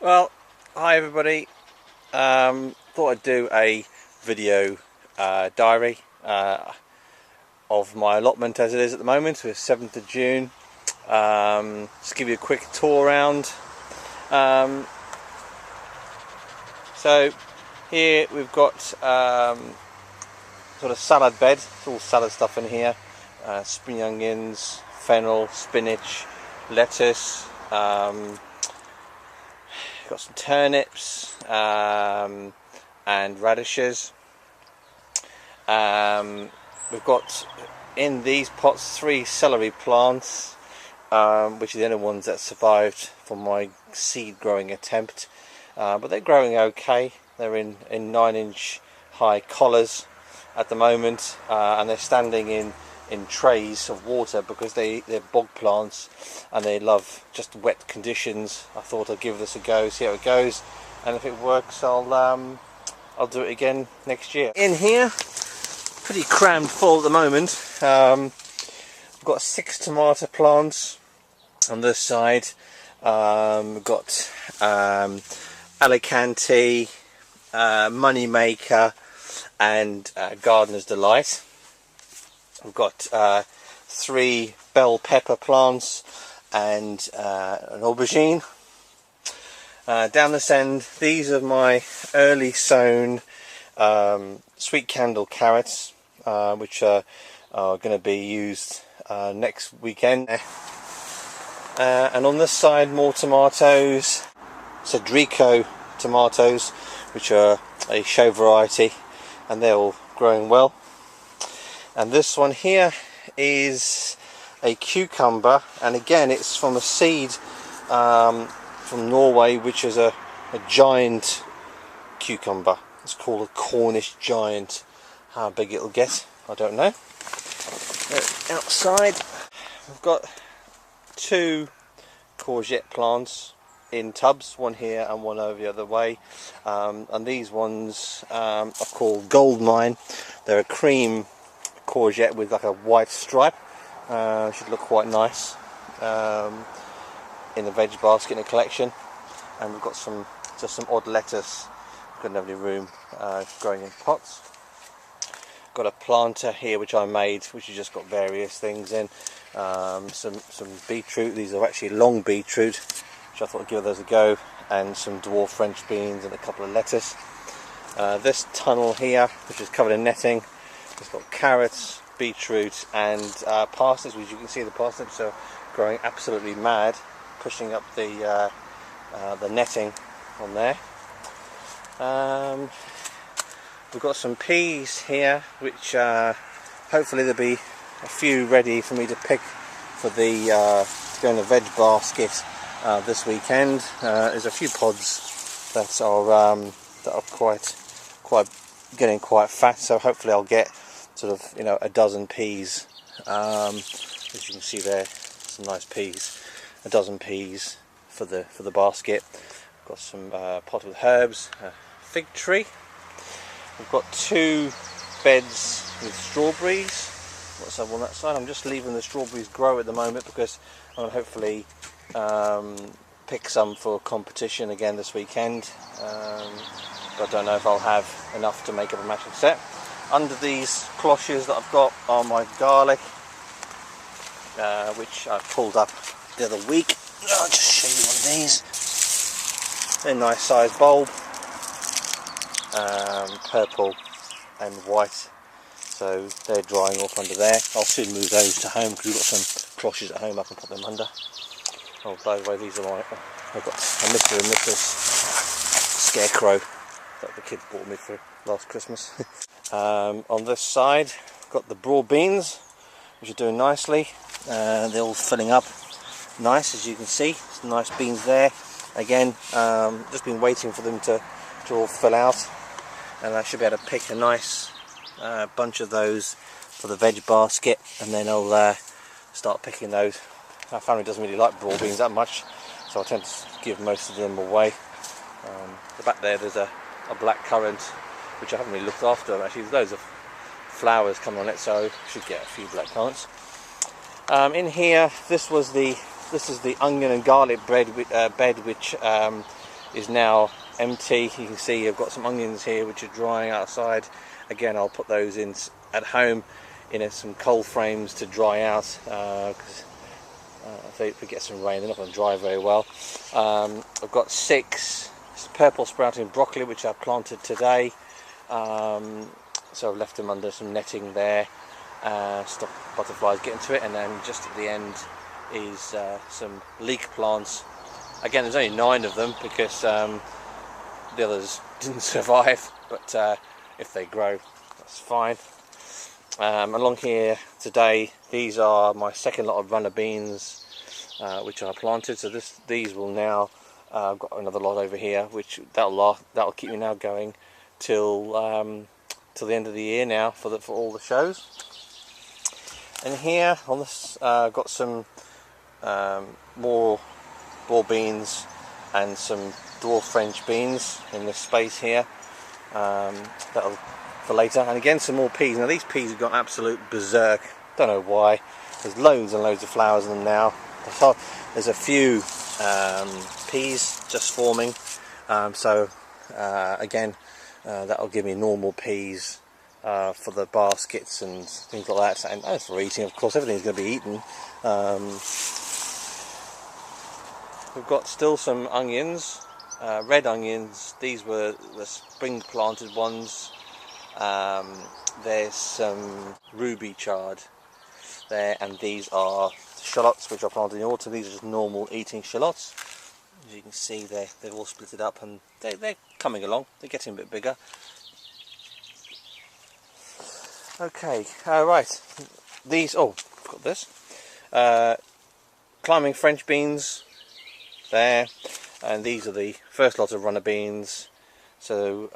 Well, hi everybody. Thought I'd do a video diary of my allotment as it is at the moment. It's 7th of June. Just give you a quick tour around. So here we've got sort of salad bed. It's all salad stuff in here. Spring onions, fennel, spinach, lettuce. Got some turnips and radishes. We've got in these pots 3 celery plants, which are the only ones that survived from my seed growing attempt, but they're growing okay. They're in 9-inch high collars at the moment, and they're standing in trays of water because they're bog plants and they love just wet conditions. I thought I'd give this a go, see how it goes, and if it works I'll do it again next year. In here, pretty crammed full at the moment. We've got 6 tomato plants on this side. We've got Alicante, Moneymaker and Gardener's Delight. We've got 3 bell pepper plants and an aubergine. Down this end, these are my early sown sweet candle carrots, which are going to be used next weekend. And on this side, more tomatoes, Cedrico tomatoes, which are a show variety, and they're all growing well. And this one here is a cucumber, and again it's from a seed from Norway, which is a giant cucumber. It's called a Cornish giant. How big it'll get, I don't know. Outside we've got 2 courgette plants in tubs, one here and one over the other way, and these ones are called Goldmine. They're a cream courgette with like a white stripe. Should look quite nice in the veg basket in a collection. And we've got just some odd lettuce. Couldn't have any room growing in pots. Got a planter here which I made, which has just got various things in. Some beetroot. These are actually long beetroot, which I thought I'd give those a go, and some dwarf French beans and a couple of lettuce. This tunnel here, which is covered in netting, it's got carrots, beetroot and parsnips, which you can see the parsnips are growing absolutely mad, pushing up the netting on there. We've got some peas here, which hopefully there'll be a few ready for me to pick for the to go in the veg basket this weekend. There's a few pods that are quite getting quite fat, so hopefully I'll get sort of, you know, a dozen peas. As you can see there, some nice peas. A dozen peas for the basket. Got some pot with herbs, a fig tree. We've got 2 beds with strawberries. What's up on that side? I'm just leaving the strawberries grow at the moment because I'll hopefully pick some for competition again this weekend. But I don't know if I'll have enough to make up a matching set. Under these cloches that I've got are my garlic, which I pulled up the other week. I'll just show you one of these. They're a nice sized bulb, purple and white, so they're drying off under there. I'll soon move those to home because we've got some cloches at home I can put them under. Oh, by the way, these are my, I've got a Mr. and Mrs. Scarecrow that the kids bought me for last Christmas. On this side, I've got the broad beans, which are doing nicely. They're all filling up nice, as you can see. Some nice beans there. Again, just been waiting for them to all fill out, and I should be able to pick a nice bunch of those for the veg basket, and then I'll start picking those. Our family doesn't really like broad beans that much, so I tend to give most of them away. The back there's a black currant, which I haven't really looked after. Actually, there's loads of flowers coming on it, so I should get a few black currants. In here, this is the onion and garlic bed which is now empty. You can see I've got some onions here which are drying outside. Again, I'll put those in at home in some cold frames to dry out, because if we get some rain they're not going to dry very well. I've got 6 purple sprouting broccoli which I planted today, so I've left them under some netting there, stop butterflies getting to it. And then just at the end is some leek plants. Again, there's only 9 of them because the others didn't survive, but if they grow, that's fine. Along here today, these are my second lot of runner beans which I planted. So these will now, I've got another lot over here which that'll keep me now going till the end of the year now for all the shows. And here on this, got some more beans and some dwarf French beans in this space here. That'll for later. And again, some more peas. Now these peas have gone absolute berserk. Don't know why. There's loads and loads of flowers in them now. There's a few peas just forming. Again, that'll give me normal peas for the baskets and things like that. And as for eating, of course, everything's going to be eaten. We've got still some onions, red onions. These were the spring planted ones. There's some ruby chard there, and these are shallots which I planted in the autumn. These are just normal eating shallots. As you can see, they've all splitted up and they're coming along. They're getting a bit bigger. Okay, right. These, I've got this. Climbing French beans there, and these are the first lot of runner beans. So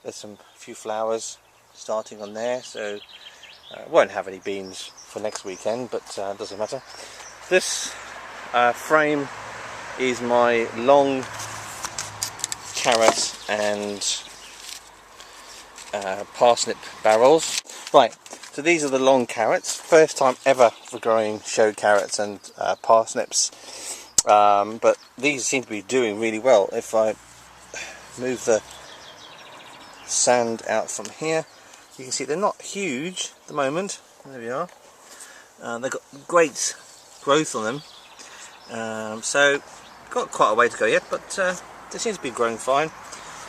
there's a few flowers starting on there, so won't have any beans for next weekend, but doesn't matter. This frame is my long carrot and parsnip barrels. Right, so these are the long carrots. First time ever for growing showed carrots and parsnips, but these seem to be doing really well. If I move the sand out from here, you can see they're not huge at the moment. There we are. They've got great growth on them, so got quite a way to go yet, but they seem to be growing fine.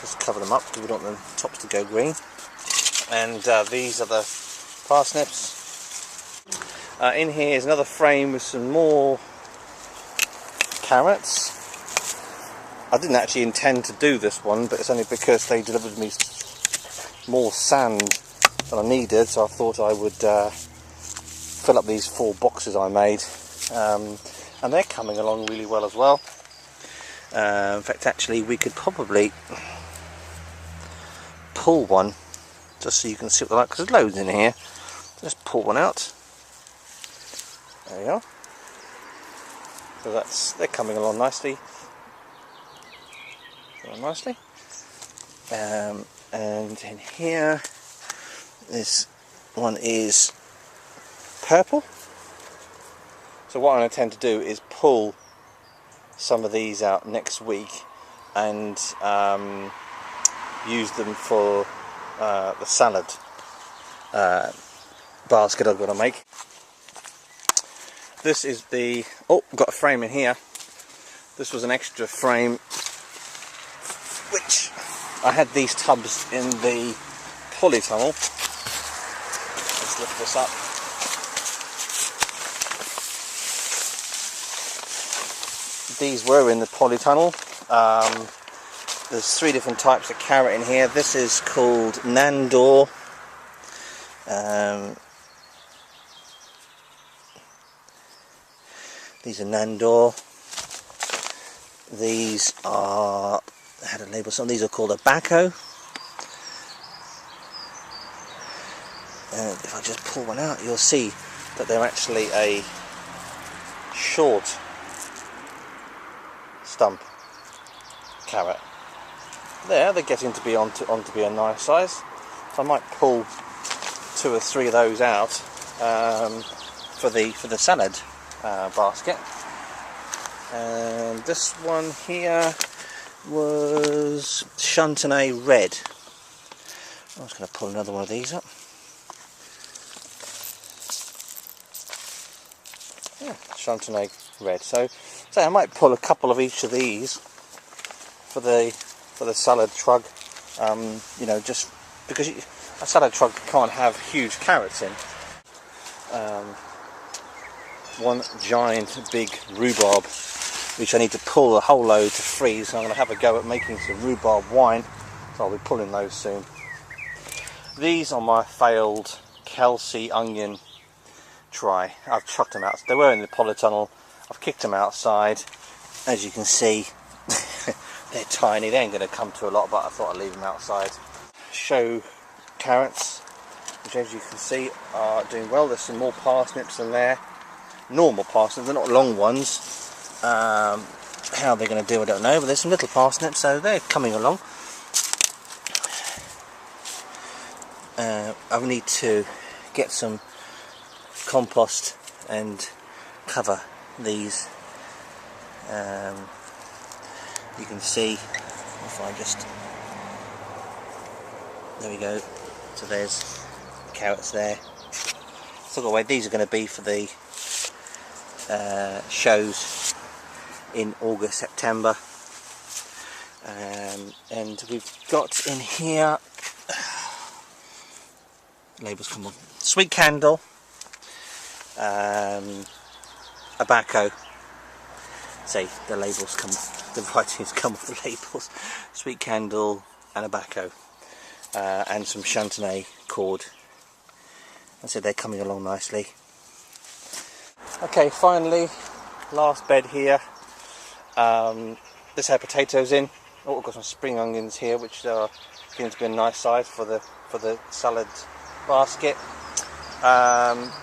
Just cover them up because we don't want the tops to go green. And these are the parsnips. In here is another frame with some more carrots. I didn't actually intend to do this one, but it's only because they delivered me more sand than I needed, so I thought I would fill up these 4 boxes I made, and they're coming along really well as well. In fact, actually, we could probably pull one just so you can see what they're like, because there's loads in here. Just pull one out. There you are. So they're coming along nicely. And in here, this one is purple. So what I intend to do is pull some of these out next week and use them for the salad basket I've got to make. This is the, got a frame in here. This was an extra frame which I had these tubs in the polytunnel. Let's lift this up. These were in the polytunnel. There's 3 different types of carrot in here. This is called Nandor. These are Nandor. These are, I had a label, some of these are called Abaco. And if I just pull one out, you'll see that they're actually a short stump carrot. They're getting to be on to be a nice size. So I might pull 2 or 3 of those out for the salad basket. And this one here was Chantenay Red. I'm just going to pull another one of these up. Yeah, Chantenay Red. So I might pull a couple of each of these for the salad trug. You know, just because a salad trug can't have huge carrots in. One giant big rhubarb, which I need to pull a whole load to freeze. So I'm going to have a go at making some rhubarb wine, so I'll be pulling those soon. These are my failed Kelsey onion try. I've chucked them out. They were in the polytunnel. I've kicked them outside. As you can see, they're tiny. They ain't going to come to a lot, but I thought I'd leave them outside. Show carrots, which as you can see are doing well. There's some more parsnips in there. Normal parsnips, they're not long ones. How they're going to do I don't know, but there's some little parsnips, so they're coming along. I need to get some compost and cover these. You can see if I just, there we go, so there's carrots there. So anyway, these are going to be for the shows in August, September, and we've got in here, labels come on, sweet candle, tobacco. Say the labels come, the writings come off the labels. Sweet candle and tobacco, and some Chantenay cord. I said they're coming along nicely. Okay, finally, last bed here. This had potatoes in. Oh, we've got some spring onions here, which are going to be a nice size for the salad basket.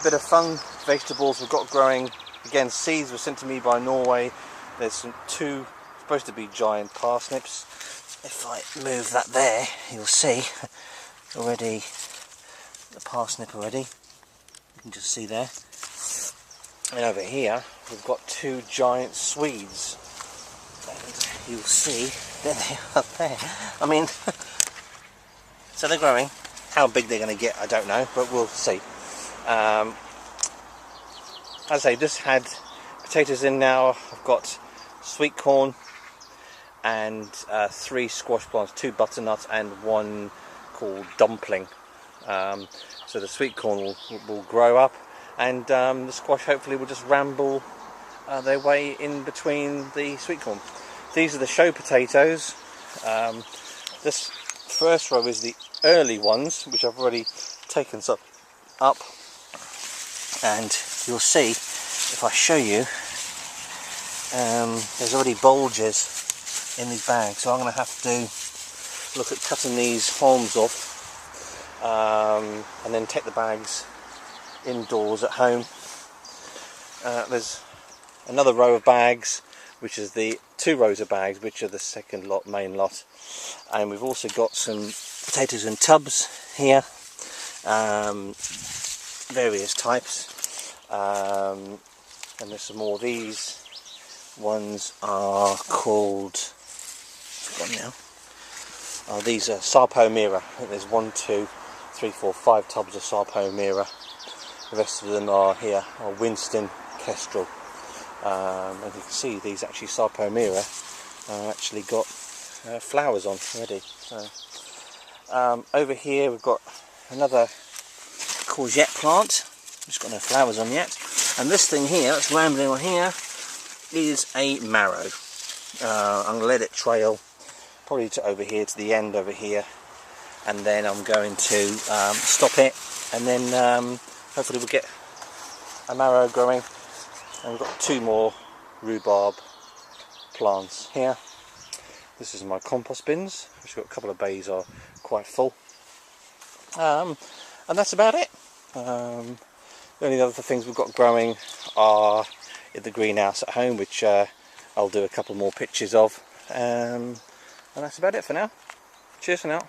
Bit of fun vegetables we've got growing. Again, seeds were sent to me by Norway. There's some two supposed to be giant parsnips. If I move that there, you'll see already the parsnip already. You can just see there. And over here we've got two giant Swedes, and you'll see there they are there. I mean, so they're growing. How big they're going to get I don't know, but we'll see. As I say, this had potatoes in now. I've got sweet corn and 3 squash plants, 2 butternuts and 1 called dumpling. So the sweet corn will grow up, and the squash hopefully will just ramble their way in between the sweet corn. These are the show potatoes. This first row is the early ones, which I've already taken some up, and you'll see if I show you, there's already bulges in these bags, so I'm going to have to look at cutting these palms off, and then take the bags indoors at home. There's another row of bags, which is the 2 rows of bags, which are the second lot, main lot, and we've also got some potatoes in tubs here, various types, and there's some more. These ones are called, forgotten now. Oh, these are Sarpomera. There's 1, 2, 3, 4, 5 tubs of Sarpomera. The rest of them are here are Winston Kestrel. And you can see these actually Sarpomera actually got flowers on already. So, over here we've got another courgette plant, which has got no flowers on yet. And this thing here that's rambling on here is a marrow. I'm going to let it trail probably to over here, to the end over here, and then I'm going to stop it, and then hopefully we'll get a marrow growing. And we've got 2 more rhubarb plants here. This is my compost bins, which have got a couple of bays are quite full, and that's about it. The only other things we've got growing are in the greenhouse at home, which I'll do a couple more pictures of, and that's about it for now. Cheers for now.